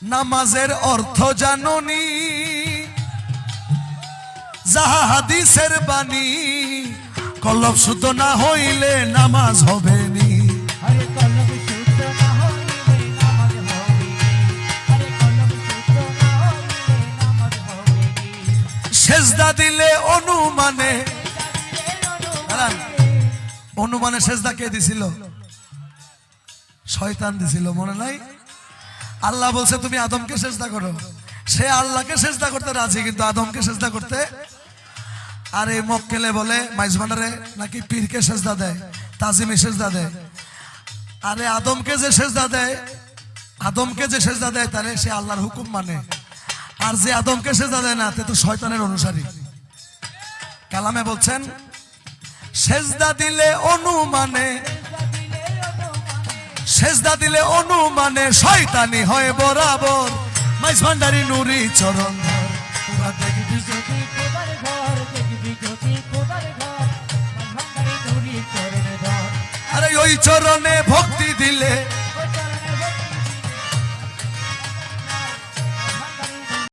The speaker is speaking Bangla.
নামাজের অর্থ জাননি, যাহা হাদিসের বাণী, কলব শুদ্ধ না হইলে নামাজ হবে নি। সেজদা দিলে অনুমানে, অনুমানে সেজদা কে দিছিল? শয়তান দিছিল, মনে নাই? আল্লাহ বলছে তুমি আদমকে সেজদা করো, সে আল্লাহকে সেজদা করতে রাজি, কিন্তু আদমকে সেজদা করতে। আর এই মক্কেলে বলে মাইজ ভান্ডারে নাকি পীরকে সেজদা দেয়, তাজিমে সেজদা দেয়। আরে আদমকে যে সেজদা দেয়, আদমকে যে সেজদা দেয় তাহলে সে আল্লাহর হুকুম মানে, আর যে আদমকে সেজদা দেয় না তে তো শয়তানের অনুসারী। কালামে বলছেন সেজদা দিলে অনুমানে, সেজদা দিলে অনুমানে শয়তানি হয় বরাবর। মাইজ ভান্ডারি নুরি চরণ আরে ওই চরণে